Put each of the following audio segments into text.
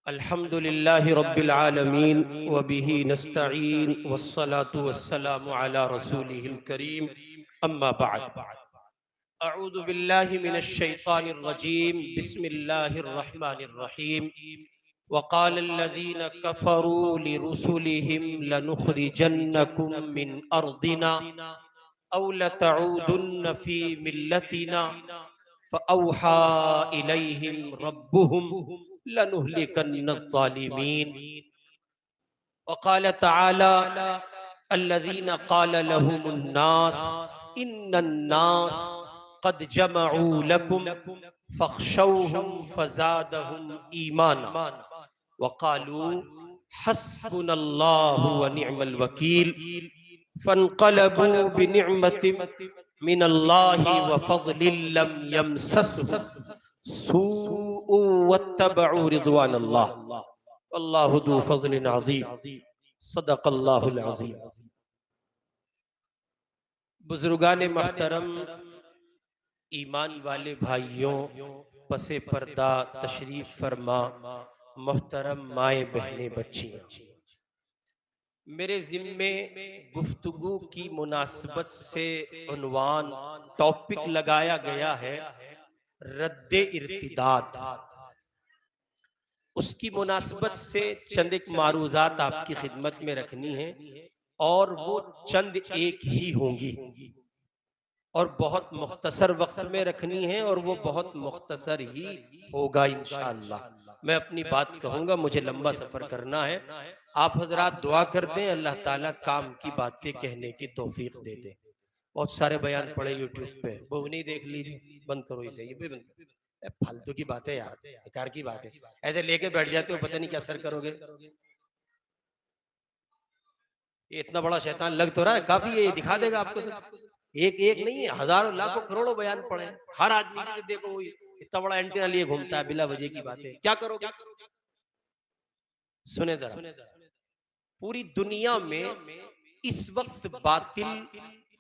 अल्हम्दुलिल्लाहि रब्बिल आलमीन व बिही नस्तईन वस्सलातु वस्सलामु अला रसूलिहिल करीम अम्मा बअद। अऊज़ु बिल्लाहि मिनश शैतानिर रजीम बिस्मिल्लाहिर रहमानिर रहीम। वक़ालल्लज़ीना कफ़रू लिरुसुलिहिम लनुख़रिजन्नकुम मिन अर्दिना औ लतऊदुन्न फ़ी मिल्लतिना फ़अौहा इलैहिम रब्बुहुम लनुहलिकन्नज़्ज़ालिमीन। वक़ाल तआला अल्लज़ीना क़ाल लहुमुन्नास इन्नन्नास क़द जमअू लकुम फ़ख़शौहुम फ़ज़ादहुम ईमाना वक़ालू हस्बुनल्लाहु व निअमल वकील फ़न्क़लबू बिनिअमतिम मिनल्लाहि व फ़ज़लिन लम यमससहुम सूअ वत्तबअू रिज़वानल्लाह अल्लाहु ज़ू फ़ज़लिन अज़ीम सदक़ल्लाहुल अज़ीम। बुजुर्गान महतरम, ईमान वाले भाइयों, पसे पर्दा तशरीफ फरमा मोहतरम माए बहने बच्चियां, मेरे ज़िम्मे गुफ्तगू की मुनासबत से उन्वान टॉपिक लगाया गया है रद्दे इर्तिदाद। उसकी मुनासबत से चंद एक मारूज़ात आपकी खिदमत में रखनी है और वो चंद एक ही होंगी और बहुत मुख्तसर वक्त में रखनी है और वो बहुत मुख्तसर ही होगा इंशाअल्लाह। मैं अपनी बात कहूँगा, मुझे लंबा सफ़र करना है। आप हजरात दुआ कर दें अल्लाह ताला काम की बातें कहने की तौफीक दे दे। बहुत सारे बयान पड़े यूट्यूब पे, वो नहीं देख लीजिए, बंद करो इसे, ये भी बंद करो। फालतू की बातें यार, बेकार की बात है। ऐसे लेके बैठ जाते हो, पता नहीं क्या असर करोगे। ये इतना बड़ा शैतान लग तो रहा है, काफी है, ये दिखा देगा आपको सब। एक एक नहीं, हजारों लाखों करोड़ों बयान पड़े हैं। हर आदमी के देखो इतना बड़ा एंटीना लिए घूमता है, बिला वजह की बातें। क्या करोगे? सुने जरा, पूरी दुनिया में इस वक्त बातिल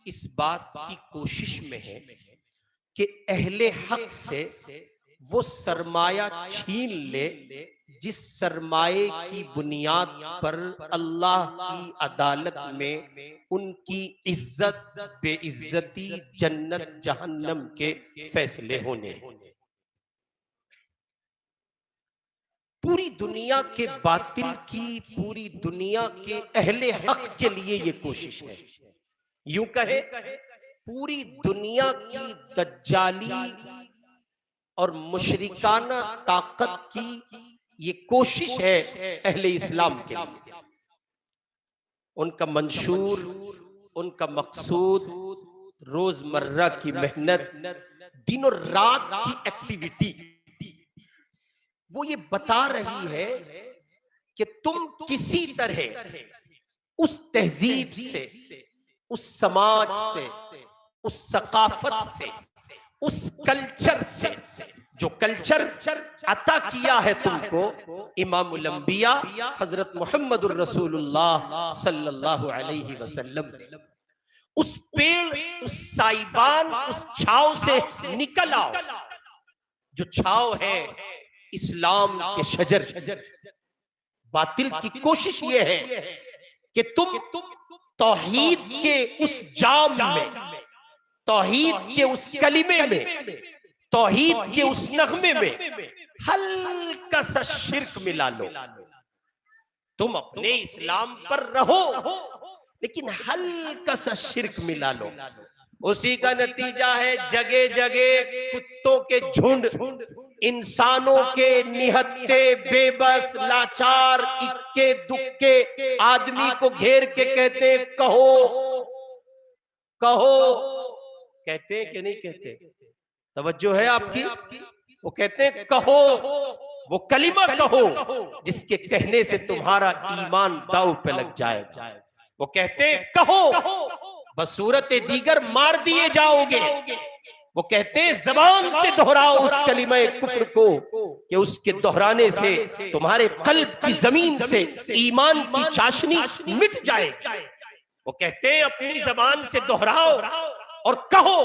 इस बात की कोशिश में है कि अहले हक से वो सरमाया छीन ले जिस सरमाए की बुनियाद पर अल्लाह की अदालत में उनकी इज्जत बेइज्जती जन्नत जहन्नम के फैसले होने हैं। पूरी दुनिया के बातिल की, पूरी दुनिया के अहले हक के लिए ये कोशिश है। यूं कहे पूरी दुनिया की दज्जाली और मुशरिकाना ताकत की ये कोशिश है अहले इस्लाम के लिए। उनका मंशूर, उनका मकसूद, रोजमर्रा की मेहनत, दिनों रात की एक्टिविटी, वो ये बता रही है कि तुम किसी तरह उस तहजीब से, उस समाज से, उस सकाफत से, उस कल्चर से, जो कल्चर अता किया है तुमको इमामुल अंबिया हजरत मुहम्मदुर रसूलुल्लाह सल्लल्लाहु अलैहि वसल्लम ने, उस पेड़, उस साइबान, उस छाव से निकल आओ जो छाव है इस्लाम के शजर। बातिल की कोशिश ये है कि तुम तौहीद के उस जाम में, तौहीद के उस कलिमे में, तौहीद के उस नगमे में हल्का सा शिर्क मिला लो। तुम अपने इस्लाम पर रहो लेकिन हल्का सा शिर्क मिला लो। उसी का नतीजा है जगह जगह कुत्तों के झुंड इंसानों के निहत्ते, बेबस, लाचार, इक्के दुक्के आदमी को घेर के कहते कहो कहो। कहते हैं कि नहीं कहते? तवज्जो है आपकी? वो कहते हैं कहो, वो कलिमा कहो जिसके कहने से तुम्हारा ईमान दांव पे लग जाएगा। वो कहते हैं कहो, बसूरत दीगर मार दिए जाओगे। वो कहते हैं जबान से दोहराओ उस कलिमा कुफ्र को कि उसके दोहराने से तुम्हारे कल्ब की जमीन से ईमान की चाशनी मिट जाएगी। वो कहते हैं अपनी जबान से दोहराओ और कहो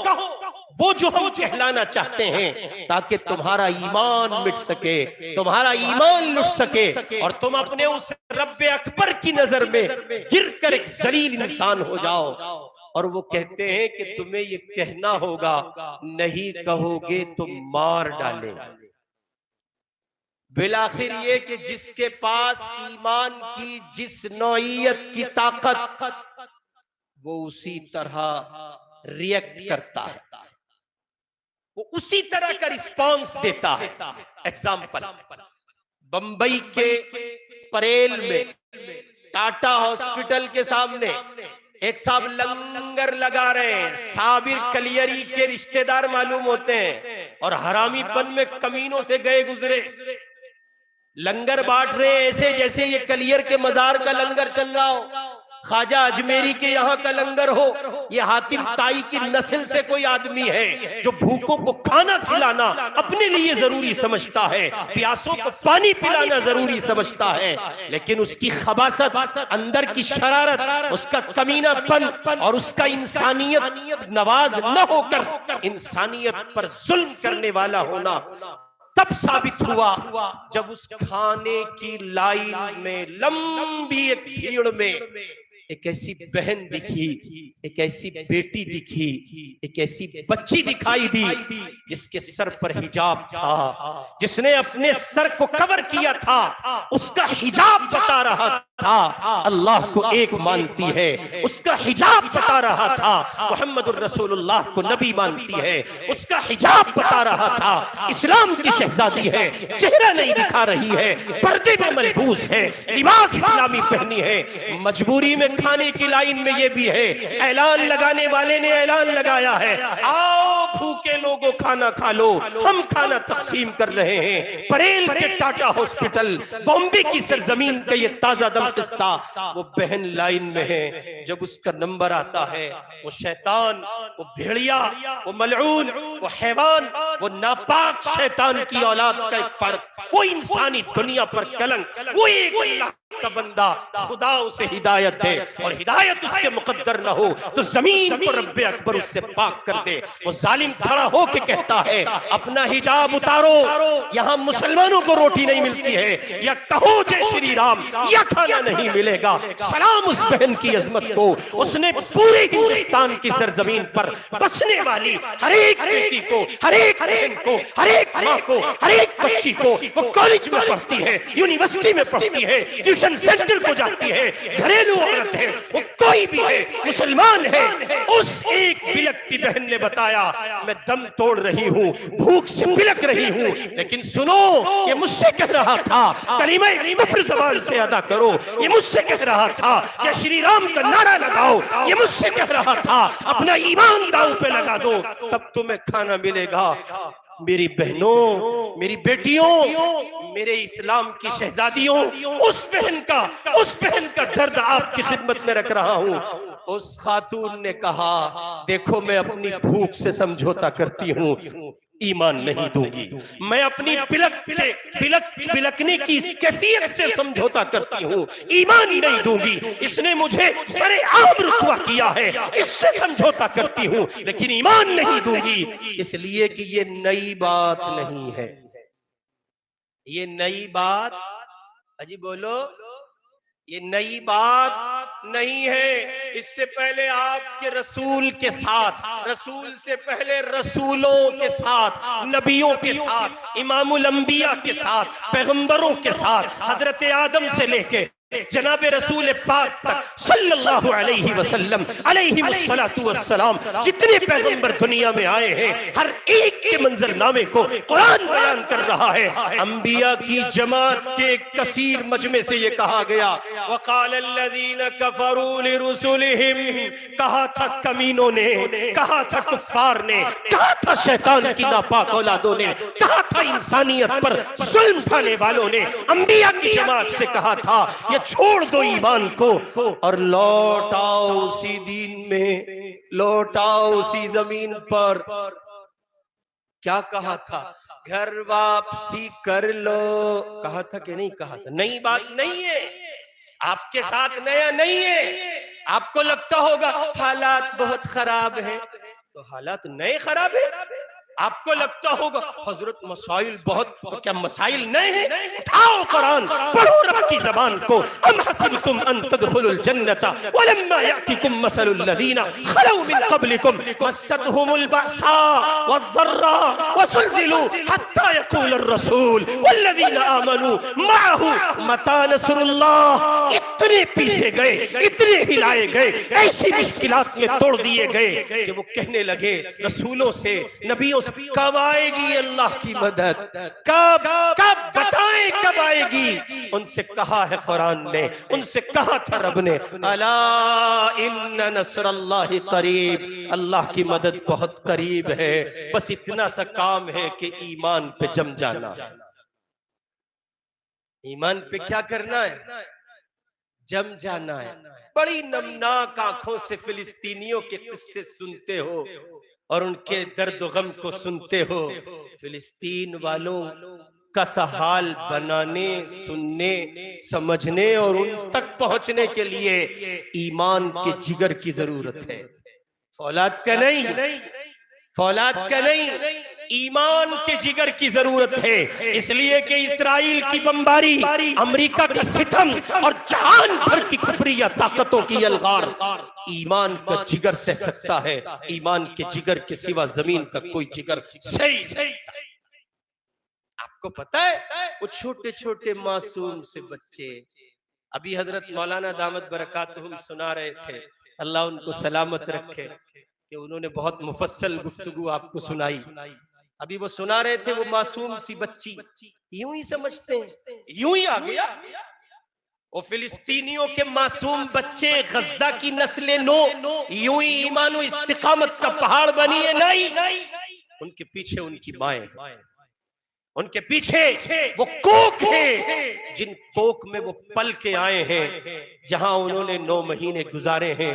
वो जो हम कहलाना चाहते हैं, ताकि तुम्हारा ईमान मिट सके, तुम्हारा ईमान लुट सके और तुम अपने उस रब्बे अकबर की नजर में गिरकर एक जलील इंसान हो जाओ। और वो कहते हैं कि तुम्हें ये कहना होगा, नहीं कहोगे तो मार डालेंगे। बिलाखिर ये कि जिसके पास ईमान की जिस नौइयत की ताकत, वो उसी तरह रिएक्ट करता है, वो उसी तरह का रिस्पांस देता है। एग्जाम्पल, बंबई के परेल में टाटा हॉस्पिटल के सामने एक साहब लंगर लगा रहे हैं। साबिर कलियरी के रिश्तेदार मालूम होते हैं और हरामीपन में कमीनों से गए गुजरे। लंगर बांट रहे हैं ऐसे जैसे ये कलियर के मजार का लंगर चल रहा हो, ख्वाजा अजमेरी के यहाँ का लंगर हो। ये हातिम ताई की नस्ल से कोई आदमी है जो भूखों को खाना खिलाना अपने लिए जरूरी समझता है, प्यासों को पानी पिलाना जरूरी समझता है, लेकिन उसकी खबासत, अंदर की शरारत, उसका कमीनापन और उसका इंसानियत नवाज न होकर इंसानियत पर जुल्म करने वाला होना तब साबित हुआ जब उस खाने की लाइन में लंबी एक भीड़ में एक ऐसी बहन दिखी, एक ऐसी बेटी दिखी, एक ऐसी बच्ची दिखाई दी जिसके सर पर हिजाब था, जिसने अपने सर को कवर किया था। उसका हिजाब बता रहा था अल्लाह को एक मानती है, उसका हिजाब बता रहा था मुहम्मदुर रसूलुल्लाह को नबी मानती है, उसका हिजाब बता रहा था इस्लाम की शहजादी है, चेहरा नहीं दिखा रही है, पर्दे में मलबूस है, लिबास इस्लामी पहनी है। मजबूरी में खाने की लाइन में ये भी है, ऐलान लगाने वाले ने ऐलान लगाया है, आओ भूखे लोगों खाना खा लो, हम खाना तकसीम कर रहे हैं। परेल के टाटा हॉस्पिटल, बॉम्बे की सरजमीन का ये ताजा दम किस्सा। वो बहन लाइन में है, जब उसका नंबर आता है, वो शैतान, वो भेड़िया, वो मलऊन, वो हैवान, वो नापाक शैतान की औलाद का एक फर्क, वो इंसानी दुनिया पर कलंक, वो एक अल्लाह का बंदा, खुदा उसे हिदायत दे और हिदायत उसके मुकद्दर न हो तो जमीन पर रब्बे अकबर उससे पाक कर दे। वो जालिम खड़ा हो के कहता है अपना हिजाब उतारो, यहाँ मुसलमानों को रोटी नहीं मिलती है, या कहो जय श्री राम या खाना नहीं मिलेगा। सलाम उस बहन की अजमत को, उसने पूरे हिंदुस्तान की सरजमीन पर बसने वाली हर एक बेटी को, हर एक बहन को, हर एक माँ को, हर एक बच्ची को, वो कॉलेज में पढ़ती है, यूनिवर्सिटी में पढ़ती है, ट्यूशन सेंटर को जाती है, घरेलू औरत है, वो कोई भी है, मुसलमान है, उस एक बिलकती बहन ने बताया मैं दम तोड़ रही हूँ, भूख से बिलक रही हूँ, लेकिन सुनो ये मुझसे कह रहा था कलीमा कुफ्र ज़बान से अदा करो, ये मुझसे कह रहा था कि श्री राम का नारा लगाओ, ये मुझसे कह रहा था अपना ईमान दांव पे लगा दो तब तुम्हें खाना मिलेगा। मेरी बहनों, मेरी बेटियों, मेरे इस्लाम की शहजादियों, उस बहन का दर्द आपकी खिदमत में रख रहा हूँ। उस खातून ने कहा देखो मैं अपनी भूख से समझौता करती हूँ, ईमान नहीं दूंगी, मैं अपनी बिलकने की इस कैफियत से समझौता करती हूँ, ईमान नहीं दूंगी, इसने मुझे सरेआम रुसवा किया है, इससे समझौता करती हूँ लेकिन ईमान नहीं दूंगी, इसलिए कि ये नई बात नहीं है, ये नई बात, अजी बोलो, ये नई बात नहीं है। इससे पहले आपके रसूल के साथ, रसूल से पहले रसूलों के साथ, नबियों के साथ, इमामुल अंबिया के साथ, पैगंबरों के साथ, हजरत आदम से लेके जनाबे रसूल पाक तक सल्लल्लाहु अलैहि वसल्लम अलैहिमुस्सलातु वस्सलाम जितने पैगंबर दुनिया में आए हैं, हर एक के मंजरनामे को कुरान बयान कर रहा है। अंबिया की जमात के कसीर मजमे से ये कहा गया वक़ाल अल्लज़ीना कफ़रू लिरुसुलिहिम, कहा था कमीनों ने, कहा था कुफ्फार ने, कहा था शैतान की नापाक औलादों ने, कहा था इंसानियत पर जुल्म ढाने वालों ने, अंबिया की जमात से कहा था ये छोड़ दो ईमान को और लौट आओ उसी दीन में, लौट आओ उसी जमीन पर। क्या कहा था? घर वापसी कर लो, कहा था कि नहीं कहा था? नई बात नहीं है, आपके साथ नया नहीं है। आपको लगता होगा हालात बहुत खराब हैं, तो हालात नए खराब है। आपको लगता होगा हजरत मसाइल बहुत, तो क्या मसाइल नए हैं? उठाओ कुरान, पढ़ो रब की जबान को। अम हसिबतुम अन तदखुलुल जन्नता वलम्मा यातिकुम मसलुल लज़ीना खलौ मिन क़ब्लिकुम मस्सतहुमुल बअसा वज़र्रा वज़ुलज़िलू हत्ता यक़ूलर रसूल वल्लज़ीना आमनू मअहू मता नसरुल्लाह। इतने पीसे गए, इतने हिलाए गए, ऐसी मुश्किलात में तोड़ दिए गए कि वो कहने लगे रसूलों से, नबियों से, कब आएगी अल्लाह की मदद, कब कब बताएं कब आएगी। उनसे कहा है कुरान ने, उनसे कहा था रब ने, अला इन्ना नस्रल्लाहि करीब, अल्लाह की मदद बहुत करीब है। बस इतना सा काम है कि ईमान पे जम जाना है। ईमान पे क्या करना है? जम जाना है। बड़ी नमनाक आंखों से फिलिस्तीनियों के किस्से सुनते हो और उनके दर्द गम को सुनते हो। फिलिस्तीन वालों का हाल बनाने, सुनने, समझने और उन तक पहुंचने के लिए ईमान के जिगर की जरूरत है, फौलाद का नहीं, फौलाद का नहीं, ईमान के जिगर की जरूरत है। इसलिए कि इस्राइल की बमबारी, अमेरिका का सितम और जहान भर की कुफरिया ताकतों की अलगार ईमान का जिगर सह सकता है। ईमान के जिगर के सिवा जमीन का कोई जिगर सही नहीं। आपको पता है वो छोटे छोटे मासूम से बच्चे, अभी हजरत मौलाना दामद बरकातुहुम सुना रहे थे, अल्लाह उनको सलामत रखे, कि उन्होंने बहुत मुफस्सल गुफ्तगू आपको सुनाई। अभी वो सुना रहे थे, वो मासूम सी बच्ची, यूं ही समझते हैं, यूं ही आ गया। वो फिलिस्तीनियों के मासूम बच्चे, गज्जा की नस्लें नो यूं ही ईमान और इस्तिकामत का पहाड़ बनी है, नहीं, उनके पीछे उनकी माएं, उनके पीछे वो कोक है, जिन कोक में वो पल के आए हैं, जहां उन्होंने 9 महीने गुजारे हैं,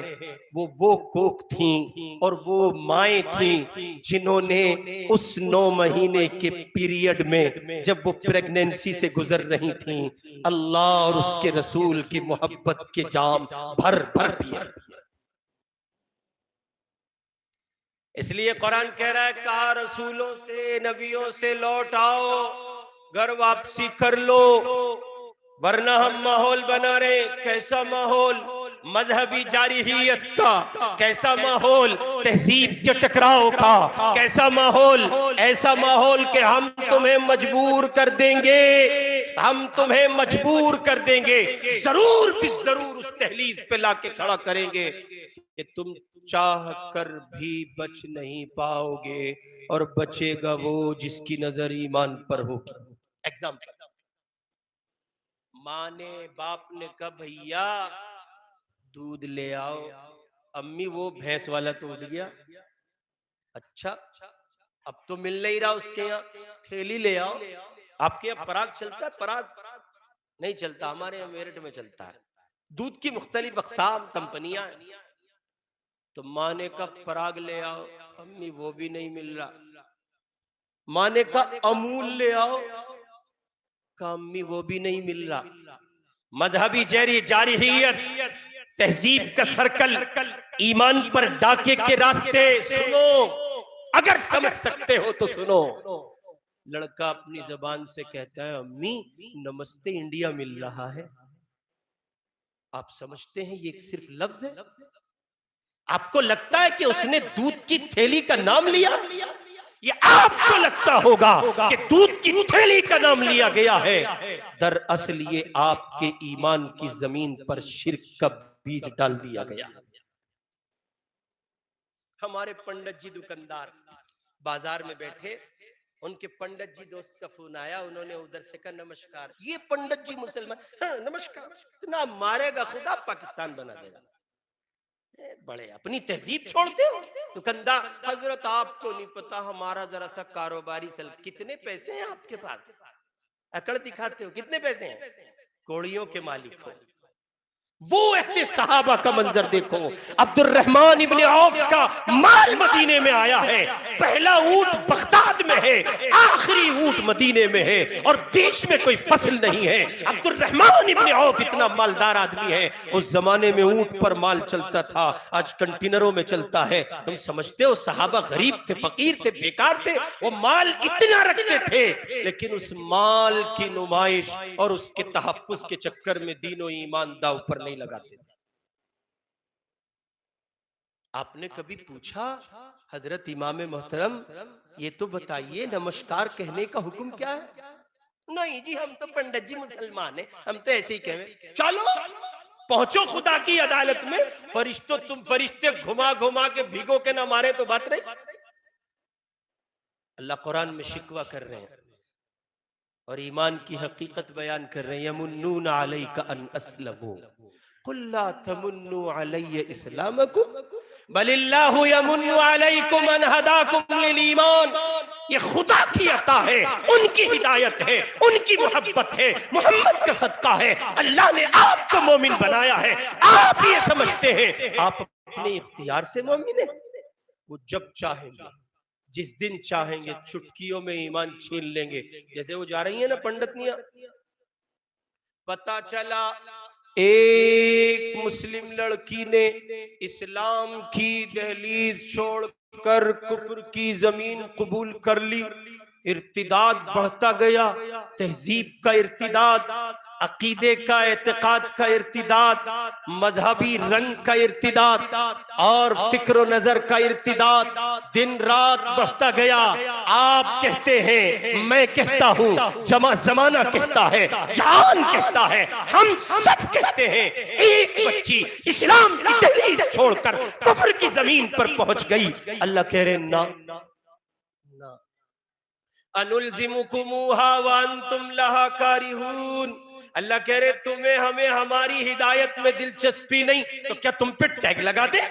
वो कोक थी और वो माएं थी जिन्होंने उस 9 महीने के पीरियड में, जब वो प्रेगनेंसी से गुजर रही थी, अल्लाह और उसके रसूल की मोहब्बत के जाम भर भर पिए। इसलिए कुरान कह रहा है, कहा रसूलों से, नबियों से लौट आओ, घर वापसी कर लो, वरना हम माहौल बना रहे। कैसा माहौल? मजहबी जारहियत का। कैसा माहौल? तहजीब के टकराव का। कैसा माहौल? ऐसा माहौल कि हम तुम्हें मजबूर कर देंगे, हम तुम्हें मजबूर कर देंगे, जरूर भी जरूर उस तहलीज पे लाके खड़ा करेंगे कि तुम चाह कर भी बच नहीं पाओगे, और बचेगा वो जिसकी नजर ईमान पर होगी। एग्जाम्पल, माँ ने, बाप ने कहा भैया दूध ले आओ, अम्मी वो भैंस वाला तो उठ गया, अच्छा अब तो मिल नहीं रहा उसके यहाँ, थैली ले आओ। आपके यहाँ पराग चलता है? पराग नहीं चलता, हमारे यहाँ मेरठ में चलता है। दूध की मुख्तलिफ अक़साम, कंपनियां, तो माँ ने कहा पराग ले आओ, अम्मी वो भी नहीं मिल रहा। माँ ने कहा अमूल ले आओ, कहा अम्मी वो भी नहीं मिल रहा। मजहबी जारहियत, तहजीब का सर्कल, ईमान पर डाके के रास्ते सुनो, अगर समझ सकते हो तो सुनो। लड़का अपनी जबान से कहता है अम्मी नमस्ते इंडिया मिल रहा है। आप समझते हैं ये सिर्फ लफ्ज है? आपको लगता है कि उसने दूध की थैली का नाम लिया? ये आपको लगता होगा कि दूध की थैली का नाम लिया गया है, दरअसल ये आपके ईमान की जमीन पर शिर्क का बीज डाल दिया गया। हमारे पंडित जी दुकानदार बाजार में बैठे, उनके पंडित जी दोस्त का फोन आया, उन्होंने उधर से कहा नमस्कार। ये पंडित जी मुसलमान, हाँ नमस्कार, इतना मारेगा खुदा पाकिस्तान बना देगा। बड़े अपनी तहजीब छोड़ते हो। दुकानदार, हजरत आपको नहीं पता, हमारा जरा सा कारोबारी सल, कितने पैसे हैं आपके पास? अकड़ दिखाते हो, कितने पैसे हैं? कौड़ियों के मालिक हो। वो अहद सहाबा का मंजर देखो। अब्दुर्रहमान इब्ने औफ का माल मदीने में आया है, पहला ऊंट बगदाद में है, आखिरी ऊंट मदीने में है, और बीच में कोई फसल नहीं है। अब्दुर्रहमान इब्ने औफ इतना मालदार आदमी है, उस जमाने में ऊंट पर माल चलता था, आज कंटेनरों में चलता है। तुम समझते हो सहाबा गरीब थे, फकीर थे, बेकार थे, वो माल इतना रखते थे, लेकिन उस माल की नुमाइश और उसके तहफ्फुज के चक्कर में दीनो ईमान दांव पर नहीं लगाते थे। आपने कभी पूछा हजरत इमाम मोहतरम ये तो बताइए नमस्कार कहने का हुक्म क्या है? नहीं जी हम तो पंडित जी मुसलमान हैं, हम तो ऐसे ही कहें। चलो पहुंचो खुदा की अदालत में, फरिश्तों तुम फरिश्ते घुमा घुमा के भिगो के ना मारे तो बात नहीं। अल्लाह कुरान में शिकवा कर रहे हैं और ईमान की हकीकत बयान कर रहे हैं। यमुन्नून अलैका अन अस्लमू कुल ला तमुन्नु अलैया इस्लामकुम बलिल्लाहु यमुन्नु अलैकुम अन हदाकुम लिल ईमान। ये खुदा की अता है, उनकी हिदायत है, उनकी मोहब्बत है, मोहम्मद का सदका है। अल्लाह ने आपको मोमिन बनाया है, आप ये समझते हैं आप अपने इख्तियार से मोमिन है। वो जब चाहेंगे, जिस दिन चाहेंगे, चुटकियों में ईमान छीन लेंगे। जैसे वो जा रही है ना पंडितनियां, पता चला एक मुस्लिम लड़की ने इस्लाम की दहलीज छोड़कर कुफ्र की जमीन कबूल कर ली। इर्तिदाद बढ़ता गया, तहजीब का इर्तिदाद, अकीदे का एतकाद का इर्तिदाद, मजहबी रंग का इर्तिदाद और फिक्र नजर का इर्तिदाद दिन रात बढ़ता गया। आप कहते हैं, मैं कहता हूं, जमाना कहता है, जान कहता है, हम सब कहते हैं, एक बच्ची इस्लाम की दहलीज छोड़कर कुफ्र की जमीन पर पहुंच गई। अल्लाह कह रहे ना ना अनुलजिमुकुमुहा व अंतुम लहा कारिहून। अल्लाह कह रहे तुम्हें हमें हमारी हिदायत में दिलचस्पी नहीं, तो क्या तुम पे टैग लगा दे?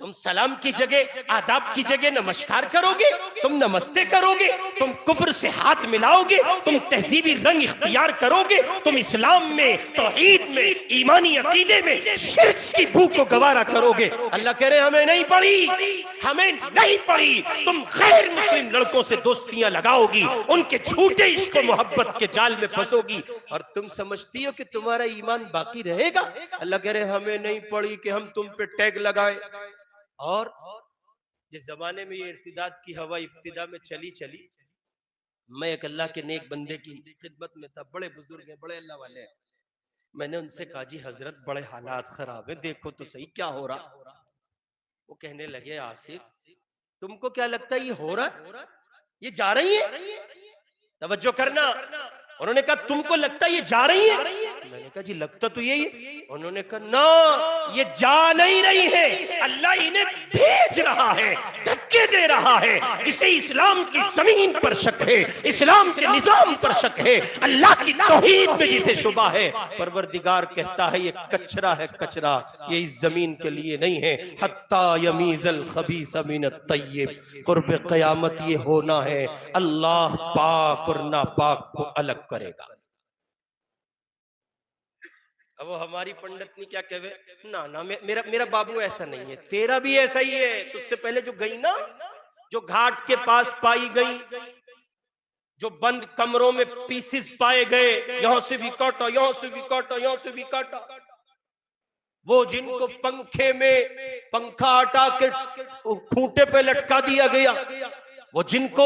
तुम सलाम की जगह, आदाब की जगह नमस्कार करोगे, तुम नमस्ते करोगे, तुम कुफ्र से हाथ मिलाओगे, तुम तहजीबी रंग इख्तियार करोगे, तुम इस्लाम में, तौहीद में, ईमानी अकीदे में शिर्क की भू को गवारा करोगे। अल्लाह कह रहे हमें नहीं पड़ी, हमें नहीं पड़ी। तुम गैर मुस्लिम लड़कों से दोस्तियां लगाओगी, उनके झूठे इश्क और मोहब्बत के जाल में फंसोगी, और तुम समझती हो कि तुम्हारा ईमान बाकी रहेगा। अल्लाह कह रहे हमें नहीं पड़ी कि हम तुम पे टैग लगाए। और जिस जमाने में ये इर्तिदाद की हवा इब्तिदा में चली, मैं एक अल्लाह के नेक बंदे की खिदमत में था, बड़े बुजुर्ग हैं, बड़े अल्लाह वाले हैं। मैंने उनसे कहा जी हजरत बड़े हालात खराब है, देखो तो सही क्या हो रहा। वो कहने लगे आसिफ तुमको क्या लगता है ये हो रहा है, ये जा रही है? तवज्जो करना। उन्होंने कहा तुमको लगता है ये जा रही है? मैंने कहा जी लगता तो यही है। उन्होंने कहा ना, ये जा नहीं रही है, अल्लाह इन्हें भेज रहा है, धक्के दे रहा है। जिसे इस्लाम की जमीन पर शक है, इस्लाम के निजाम पर शक है, अल्लाह की तौहीद में जिसे शुबा है, परवरदिगार कहता है ये कचरा है, कचरा, ये इस जमीन के लिए नहीं है। हत्ता यमीज़ल खबीस मिन अत-तय्यब, कुर्ब क़यामत ये होना है, अल्लाह पाक और नापाक को अलग करेगा। अब वो हमारी पंडितनी क्या कहे, ना ना मेरा बाबू ऐसा नहीं है, तेरा भी ऐसा ही है। तुझसे पहले जो गई ना, जो घाट के पास पाई गई, जो बंद कमरों में पीसेस पाए गए, यहां से भी काटा, यहां से भी काटा, यहां से भी काटा, वो जिनको पंखे में पंखा हटा के खूंटे पे लटका दिया गया, वो जिनको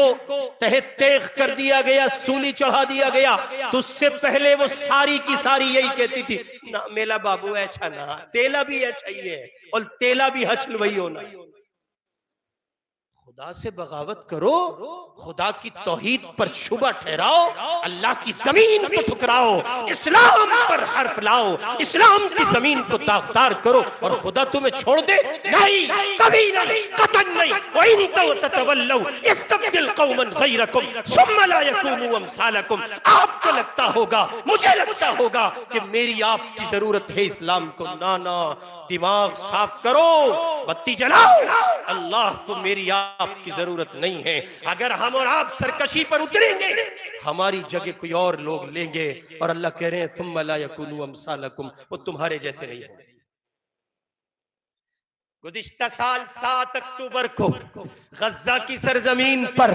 तहे तेख कर दिया गया, सूली चढ़ा दिया गया, तो उससे पहले वो सारी की सारी यही कहती थी, ना मेरा बाबू अच्छा ना, तेला भी अच्छा ही है, और तेला भी हचल वही होना। खुदा से बगावत करो, खुदा की तौहीद पर शुबा ठहराओ, अल्लाह की जमीन को ठुकराओ, इस्लाम पर हर्फ लाओ, इस्लाम की जमीन को दागदार करो, और खुदा तुम्हें छोड़ दे? नहीं, कभी नहीं, कतन नहीं। व इन ततवल्लौ यस्तब्दिल कौमन गैरकुम सुम्मा ला यकूनु अमसालकुम। आपको लगता होगा, मुझे लगता होगा कि मेरी आपकी जरूरत है इस्लाम को, ना ना, दिमाग साफ करो, बत्ती जलाओ, अल्लाह को मेरी आप लाभ की जरूरत नहीं है। अगर हम और आप सरकशी पर उतरेंगे, हमारी जगह कोई और लोग लेंगे। और अल्लाह कह रहे हैं तुम ला यकुनु अमसालकुम, वो तुम्हारे जैसे नहीं होंगे। गुज़िश्ता साल 7 अक्टूबर को गज्जा की सरजमीन पर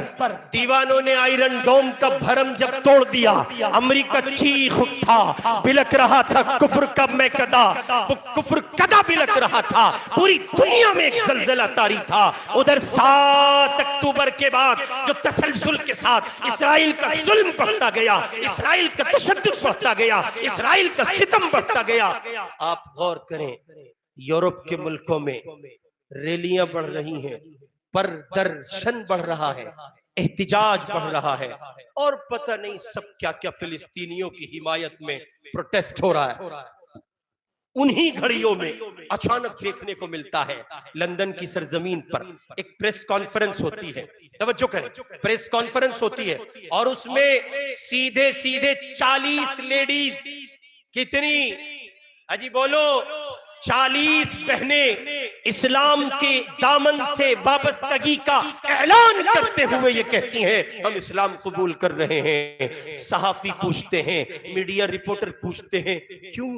दीवानों ने आयरन डोम का भरम जब तोड़ दिया, अमेरिका चीख उठा, बिलक रहा था कुफ्र का मैकदा, वो कुफ्र कदा बिलक रहा था। पूरी दुनिया में एक जलजला तारी था। उधर 7 अक्टूबर के बाद जो तसलसल के साथ इसराइल का जुल्म बढ़ता गया, इसराइल का तशद्दुद बढ़ता गया, इसराइल का सितम बढ़ता गया। आप गौर करें, यूरोप के मुल्कों में रैलियां बढ़ रही हैं, प्रदर्शन बढ़ रहा है, एहतिजाज बढ़ रहा है, और पता नहीं सब क्या क्या फिलिस्तीनियों की हिमायत में प्रोटेस्ट हो रहा है। उन्हीं घड़ियों में अचानक देखने को मिलता है लंदन की सरजमीन पर एक प्रेस कॉन्फ्रेंस होती है। तवज्जो करें, प्रेस कॉन्फ्रेंस होती है और उसमें सीधे सीधे 40 लेडीज, कितनी अजी बोलो, 40 बहनें इस्लाम के दामन से वाबस्तगी का ऐलान करते हुए ये कहती हैं हम इस्लाम कबूल कर रहे हैं। सहाफी पूछते हैं, मीडिया रिपोर्टर पूछते हैं, क्यों,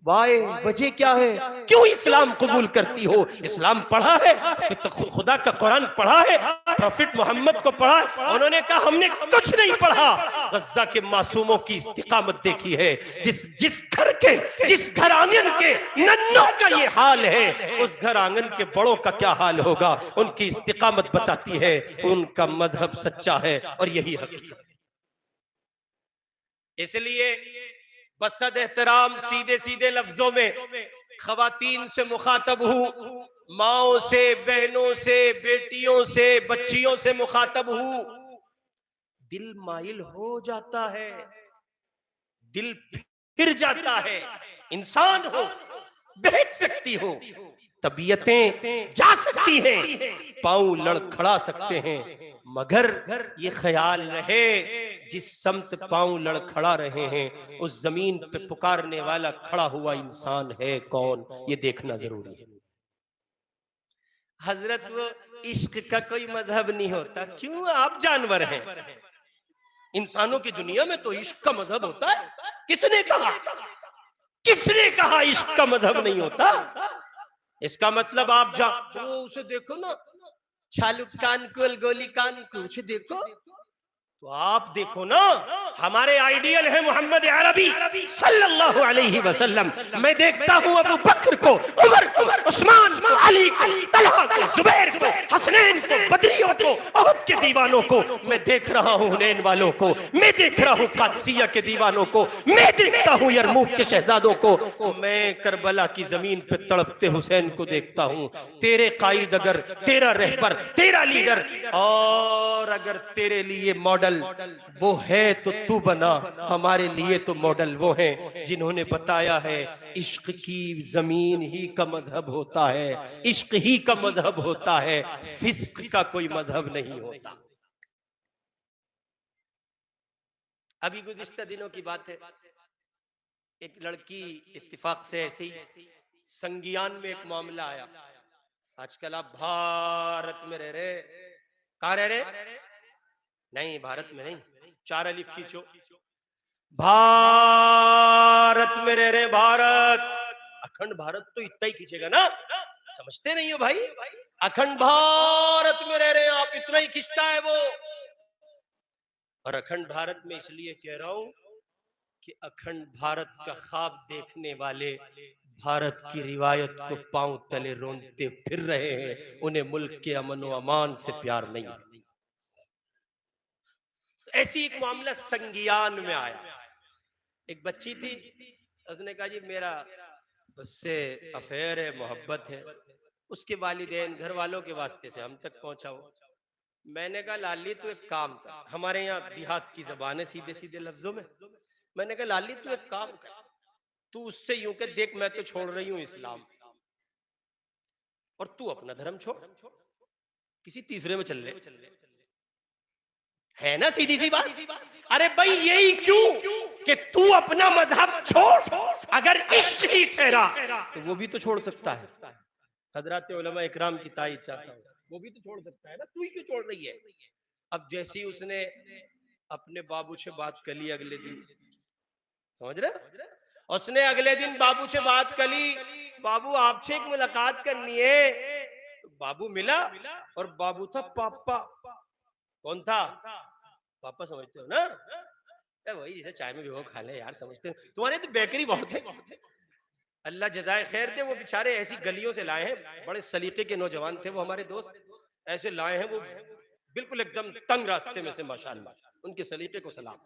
वाय, वजह क्या है, क्यों इस्लाम कबूल करती हो? इस्लाम पढ़ा है, तो खुदा का कुरान पढ़ा है, प्रॉफिट मोहम्मद को पढ़ा है? उन्होंने कहा हमने कुछ नहीं पढ़ा, गज्जा के मासूमों की इस्तिकामत देखी है। जिस घर आंगन के नन्हों का ये हाल है, उस घर आंगन के बड़ों का क्या हाल होगा? उनकी इस्तिकामत बताती है उनका मजहब सच्चा है और यही हकीकत है। इसलिए बसद एहतराम सीधे सीधे लफ्जों में खवातीन से मुखातब हूं, माओ से, बहनों से, बेटियों से, बच्चियों से मुखातब हूं। दिल माइल हो जाता है, दिल फिर जाता है। इंसान हो, बहक सकती हो, तबीयतें जा सकती हैं, पांव लड़खड़ा सकते हैं, मगर ये ख्याल रहे जिस समत पांव लड़खड़ा रहे हैं उस जमीन पे पुकारने वाला खड़ा हुआ इंसान है कौन, ये देखना जरूरी है। हजरत, वो इश्क का कोई मजहब नहीं होता। क्यों, आप जानवर हैं? इंसानों की दुनिया में तो इश्क का मजहब होता है। किसने कहा, किसने कहा इश्क का मजहब नहीं होता? इसका मतलब आप उसे देखो ना, शाहरुख खान को, गोली खान को, उसे देखो, तो आप देखो ना, हमारे आइडियल है मोहम्मद अरबी सल्लल्लाहु अलैहि वसल्लम। मैं देखता हूं अबू बकर को, उमर को, उस्मान को, अली को, तलहा को, जुबैर को, हसनैन को, बदरियों को, उहद के दीवानों को, मैं देख रहा हूं हुनैन वालों को, मैं देख रहा हूं कादसिया के दीवानों को, मैं देखता हूं यरमूक के शहजादों को, मैं करबला की जमीन पे तड़पते हुसैन को देखता हूं। तेरे कायद, अगर तेरा रहबर, तेरा लीडर, और अगर तेरे लिए मॉडल वो है तो तू बना, हमारे लिए तो मॉडल वो हैं जिन्होंने बताया है इश्क की जमीन ही का मजहब होता है, इश्क ही का मजहब होता है, फिस्क का कोई मजहब नहीं होता। अभी गुज़िश्ता दिनों की बात है, एक लड़की इत्तिफाक से ऐसे ही संज्ञान में एक मामला आया। आजकल आप भारत में रह रहे, कहाँ रह रहे? नहीं, भारत में नहीं, 4 अलिफ खींचो, भारत में रह रहे, भारत, अखंड भारत तो इतना ही खींचेगा ना, समझते नहीं हो भाई? अखंड भारत में रह रहे हैं आप, इतना ही खींचता है वो। और अखंड भारत में इसलिए कह रहा हूं कि अखंड भारत का ख्वाब देखने वाले भारत की रिवायत को पांव तले रोंदते फिर रहे हैं, उन्हें मुल्क के अमन व अमान से प्यार नहीं है। ऐसी एक मामला संज्ञान में आया। एक बच्ची थी, उसने कहा जी मेरा उससे अफेयर है, मोहब्बत है, उसके वालिदैन घर वालों के वास्ते से हम तक पहुंचा हो। मैंने कहा लाली तू एक काम कर, हमारे यहाँ देहात की जबान है सीधे सीधे लफ्जों में, मैंने कहा लाली तू एक काम कर, तू उससे यूं के देख मैं तो छोड़ रही हूं इस्लाम, और तू अपना धर्म छोड़, किसी तीसरे में चल ले, है ना सीधी सी बात? अरे भाई यही क्यों कि तू अपना मजहब छोड़, अगर इश्क ही ठहरा तो वो भी तो छोड़ सकता है। हजरत उलमा इकराम की ताईद चाहता हूं, वो भी तो छोड़ सकता है ना, तू ही क्यों छोड़ रही है? अब जैसे ही उसने अपने बाबू से बात कर ली अगले दिन, समझ रहे, उसने अगले दिन बाबू से बात कर ली, बाबू आपसे एक मुलाकात करनी है। तो बाबू मिला और बाबू था पापा। कौन था? पापा समझते हो ना? वही जिसे चाय में भिगो खा ले यार, समझते हो? तुम्हारे तो बेकरी बहुत है। अल्लाह जजाए खैर दे, वो बेचारे ऐसी गलियों से लाए हैं, बड़े सलीके के नौजवान थे वो हमारे दोस्त, ऐसे लाए हैं वो बिल्कुल एकदम तंग रास्ते में से, माशाअल्लाह, उनके सलीके को सलाम।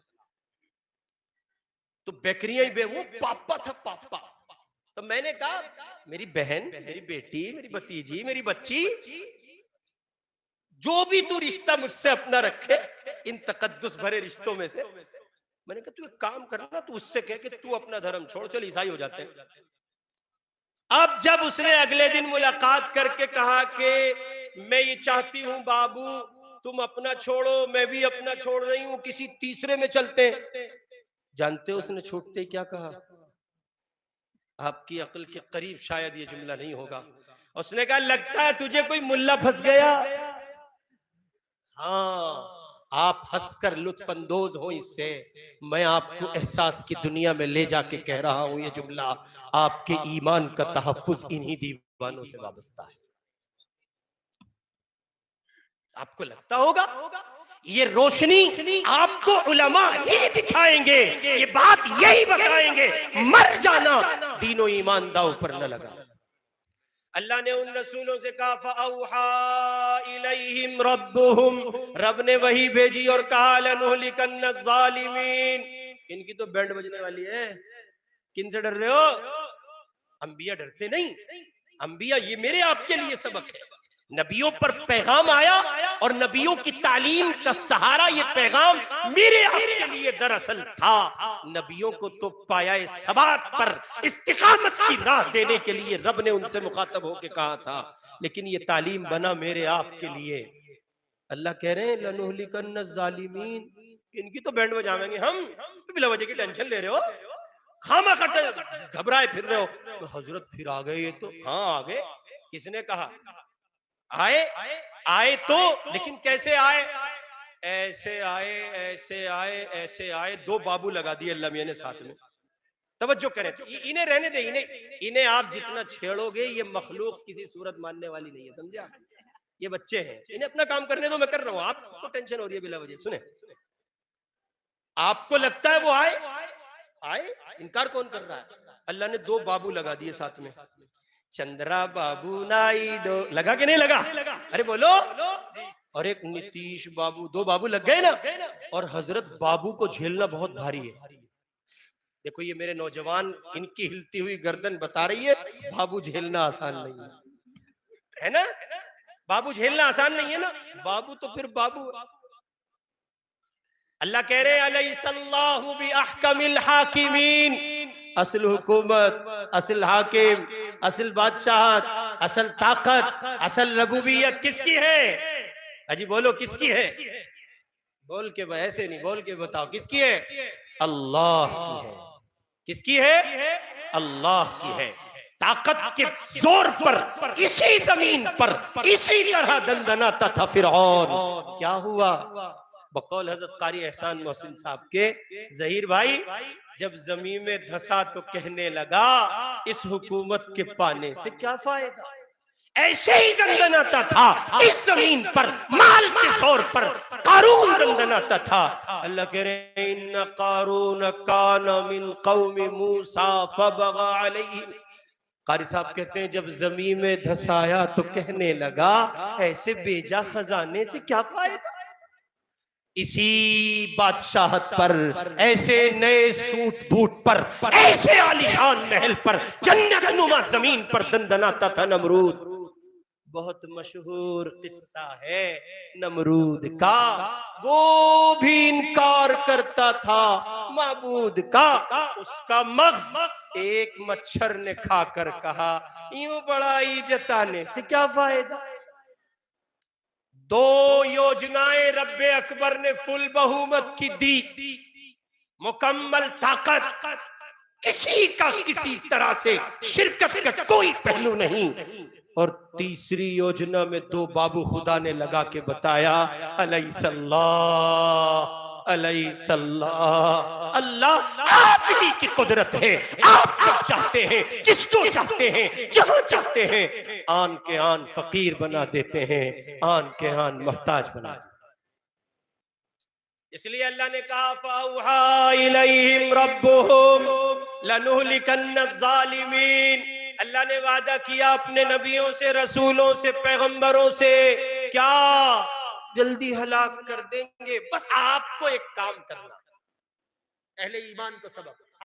तो बेकरियां ही वो पापा था पापा। तो मैंने कहा मेरी बहन, मेरी बेटी, मेरी भतीजी, मेरी बच्ची, जो भी तू रिश्ता मुझसे अपना रखे इन तकद्दुस भरे रिश्तों में से, मैंने कहा तू एक काम करना, तू उससे कह कि तू अपना धर्म छोड़, चल ईसाई हो जाते हैं। अब जब उसने अगले दिन मुलाकात करके कहा कि मैं ये चाहती हूं बाबू तुम अपना छोड़ो, मैं भी अपना छोड़ रही हूं, किसी तीसरे में चलते हैं, जानते हो उसने छूटते ही क्या कहा? आपकी अक्ल के करीब शायद ये जुमला नहीं होगा, उसने कहा लगता है तुझे कोई मुल्ला फंस गया। हाँ, आप हंसकर लुत्फानंदोज हो इससे, मैं आपको एहसास की दुनिया में ले जाके कह रहा हूं ये जुमला, आपके ईमान का तहफ्फुज इन्हीं दीवानों से वाबस्ता है। आपको लगता होगा ये रोशनी आपको उलमा ही दिखाएंगे, ये बात यही बताएंगे, मर जाना दीनो ईमान दाव पर न लगा। अल्लाह ने उन रसूलों से कहा फ़अौहा इलैहिम रब्बुहुम, रब ने वही भेजी और कहा लनुहलिकन्न ज़ालिमीन, इनकी तो बैंड बजने वाली है। किन से डर रहे हो? अंबिया डरते नहीं, अंबिया ये मेरे आपके लिए सबक है। नबियों पर पैगाम आया और नबियों की तालीम का सहारा ये पैगाम मेरे आपके लिए दरअसल था। नबियों को तो पाया सबात पर इस्तिकामत की राह देने के लिए रब ने उनसे मुखातब होके कहा था, लेकिन ये तालीम बना मेरे आपके लिए। अल्लाह कह रहे हैं लनुहलिकन्न ज़ालिमीन, इनकी तो बैंड बजावेंगे हम, बिला वजह की टेंशन ले रहे हो, खामा खट्टा घबराए फिर रहे हो। हजरत फिर आ गए ये तो? हाँ आ गए। किसने कहा आए? आए तो, लेकिन कैसे आए? ऐसे आए, ऐसे आए, ऐसे आए, दो बाबू लगा दिए अल्लाह मियां ने साथ में। तवज्जो करें, तो इन्हें रहने दे, इन्हें आप जितना छेड़ोगे ये मखलूक किसी सूरत मानने वाली नहीं है, समझा? ये बच्चे हैं, इन्हें अपना काम करने दो, मैं कर रहा हूं, आपको टेंशन हो रही है बिला वजह। सुने, आपको लगता है वो आए? आए, इनकार कौन कर रहा है? अल्लाह ने दो बाबू लगा दिए साथ में, चंद्रा बाबू नाइडो, लगा कि नहीं लगा? अरे बोलो। और एक नीतीश बाबू, दो बाबू लग गए ना। और हजरत बाबू को झेलना बहुत भारी है। देखो ये मेरे नौजवान, इनकी हिलती हुई गर्दन बता रही है बाबू झेलना आसान नहीं है, है ना? बाबू झेलना आसान नहीं है ना। बाबू तो फिर बाबू। अल्लाह कह रहे अलैहिस्सलाहु बिअहकमिल हाकिमीन, असल हुकूमत, असल हाकिम, असल बादशाहत, असल ताकत, असल रबूबियत किसकी है? अजी बोलो किसकी है? बोल के ऐसे नहीं, बोल के बताओ किसकी है? अल्लाह की है। किसकी है? अल्लाह की है। ताकत के जोर पर इसी जमीन पर इसी तरह दंदनाता था फिरौन। क्या हुआ? बकौल हजरत कारी एहसान मोहसिन साहब के, जहीर भाई जब जमीन में धंसा तो कहने लगा इस हुकूमत के पाने से क्या फायदा। ऐसे ही दंदनाता था इस जमीन पर, माल के जोर पर कारून दंदनाता था। अल्लाह कह रहे इन्ना कारून काना मिन कौमी मूसा फबगा अलैहि। कारी साहब कहते हैं जब जमीन में धंसाया तो कहने लगा ऐसे बेजा खजाने से क्या फायदा। इसी बादशाहत पर, ऐसे नए सूट बूट पर, ऐसे आलीशान महल पर, जन्नत नुमा जमीन पर दंदनाता था नमरूद। बहुत मशहूर किस्सा है नमरूद का, वो भी इनकार करता था माबूद का। उसका मग़ज़ एक मच्छर ने खाकर कहा यूं बड़ाई जताने से क्या फायदा। दो योजनाएं रब्बे अकबर ने फुल बहुमत की दी, मुकम्मल ताकत, किसी का किसी तरह से शिरकत का कोई पहलू नहीं। और तीसरी योजना में दो बाबू खुदा ने लगा के बताया, अलैहिस्सलाह अलैहिस्सलाह। अल्लाह आप ही की कुदरत है, आप जब चाहते हैं, जिसको चाहते हैं, जहां चाहते हैं, आन के आन फकीर बना देते हैं, आन के आन मोहताज बना देते हैं। इसलिए अल्लाह ने कहा, फ़अौहा इलैहिम रब्बुहुम लनुहलिकन्न ज़ालिमीन। अल्लाह ने वादा किया अपने नबियों से, रसूलों से, पैगंबरों से, क्या जल्दी हलाक कर देंगे, बस आपको एक काम करना। अहले ईमान को सबक,